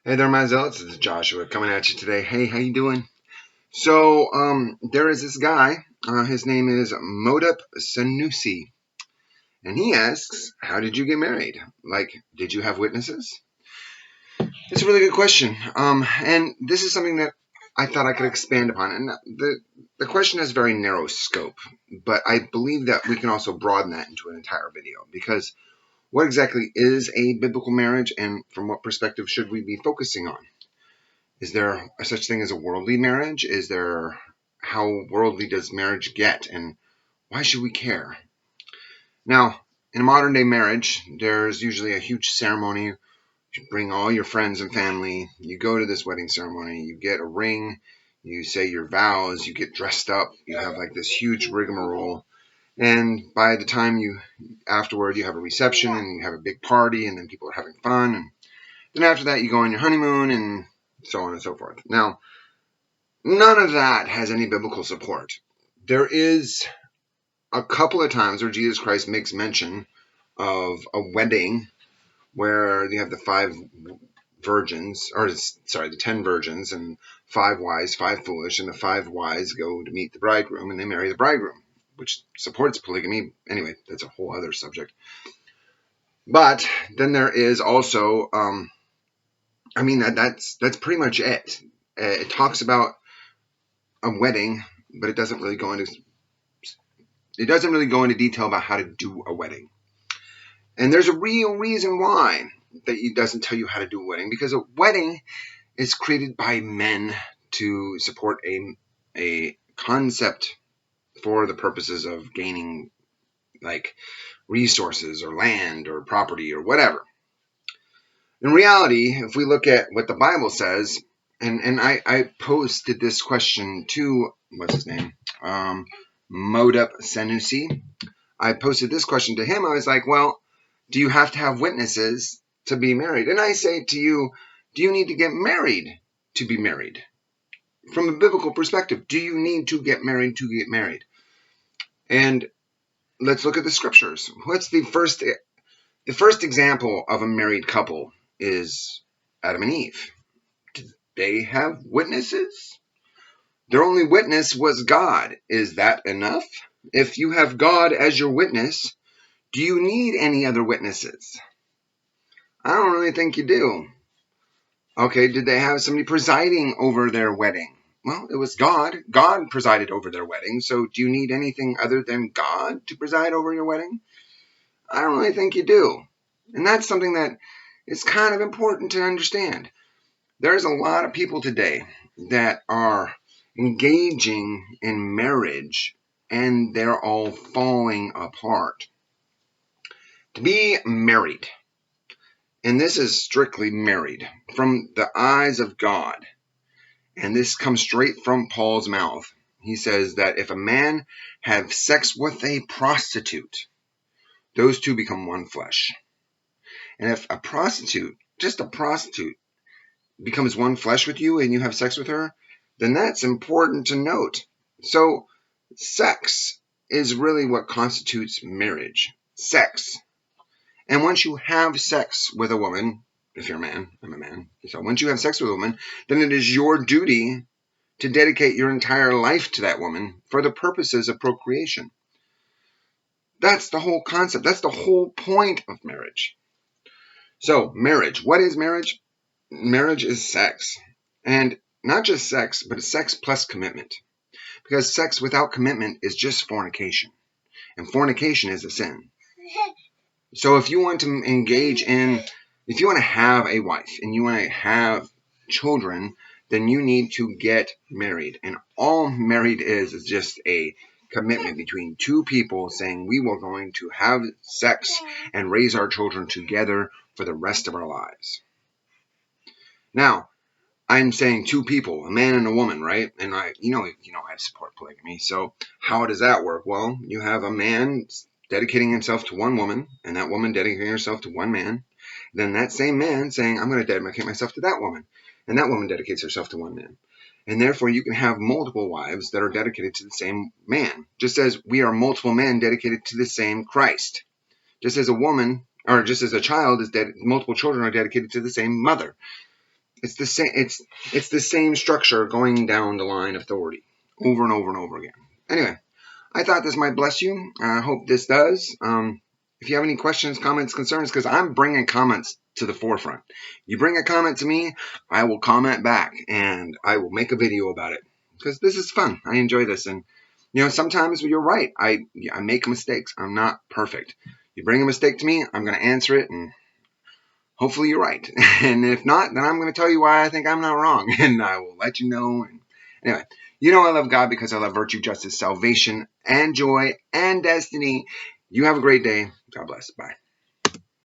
Hey there, my zealots. It's Joshua coming at you today. Hey, how you doing? So, there is this guy. His name is Modupe Sanusi, and he asks, "How did you get married? Like, did you have witnesses?" It's a really good question. And this is something that I thought I could expand upon. And the question has very narrow scope, but I believe that we can also broaden that into an entire video because what exactly is a biblical marriage, and from what perspective should we be focusing on? Is there a such thing as a worldly marriage? Is there how worldly does marriage get, and why should we care? Now, in a modern day marriage, there's usually a huge ceremony. You bring all your friends and family. You go to this wedding ceremony. You get a ring. You say your vows. You get dressed up. You have like this huge rigmarole. And by the time afterward, you have a reception and you have a big party, and then people are having fun. And then after that, you go on your honeymoon and so on and so forth. Now, none of that has any biblical support. There is a couple of times where Jesus Christ makes mention of a wedding where you have the 10 virgins and 5 wise, 5 foolish, and the 5 wise go to meet the bridegroom and they marry the bridegroom, which supports polygamy. Anyway, that's a whole other subject. But then there is also, that's pretty much it. It talks about a wedding, but it doesn't really go into detail about how to do a wedding. And there's a real reason why that it doesn't tell you how to do a wedding, because a wedding is created by men to support a concept for the purposes of gaining like resources or land or property or whatever. In reality, if we look at what the Bible says, and I posted this question to, what's his name? Modupe Sanusi. I posted this question to him. I was like, well, do you have to have witnesses to be married? And I say to you, do you need to get married to be married? From a biblical perspective, do you need to get married to get married? And let's look at the scriptures. What's the first example of a married couple is Adam and Eve. Did they have witnesses? Their only witness was God. Is that enough? If you have God as your witness, do you need any other witnesses? I don't really think you do. Okay, did they have somebody presiding over their wedding? Well, it was God. God presided over their wedding. So do you need anything other than God to preside over your wedding? I don't really think you do. And that's something that is kind of important to understand. There's a lot of people today that are engaging in marriage and they're all falling apart. To be married, and this is strictly married, from the eyes of God, and this comes straight from Paul's mouth. He says that if a man have sex with a prostitute, those two become one flesh. And if a prostitute, just a prostitute, becomes one flesh with you and you have sex with her, then that's important to note. So sex is really what constitutes marriage. Sex. And once you have sex with a woman, if you're a man, I'm a man, so once you have sex with a woman, then it is your duty to dedicate your entire life to that woman for the purposes of procreation. That's the whole concept. That's the whole point of marriage. So, marriage. What is marriage? Marriage is sex. And not just sex, but it's sex plus commitment. Because sex without commitment is just fornication. And fornication is a sin. So if you want to if you want to have a wife and you want to have children, then you need to get married. And all married is just a commitment between two people saying we were going to have sex and raise our children together for the rest of our lives. Now, I'm saying two people, a man and a woman, right? And I support polygamy. So how does that work? Well, you have a man dedicating himself to one woman, and that woman dedicating herself to one man. Then that same man saying, I'm going to dedicate myself to that woman, and that woman dedicates herself to one man. And therefore, you can have multiple wives that are dedicated to the same man, just as we are multiple men dedicated to the same Christ. Just as a woman, or just as a child multiple children are dedicated to the same mother. It's the same. It's the same structure going down the line of authority over and over and over again. Anyway, I thought this might bless you. I hope this does. If you have any questions, comments, concerns, because I'm bringing comments to the forefront. You bring a comment to me, I will comment back, and I will make a video about it, because this is fun. I enjoy this, and sometimes you're right. I make mistakes. I'm not perfect. You bring a mistake to me, I'm going to answer it, and hopefully you're right. And if not, then I'm going to tell you why I think I'm not wrong, and I will let you know. And anyway, I love God because I love virtue, justice, salvation, and joy, and destiny. You have a great day. God bless. Bye.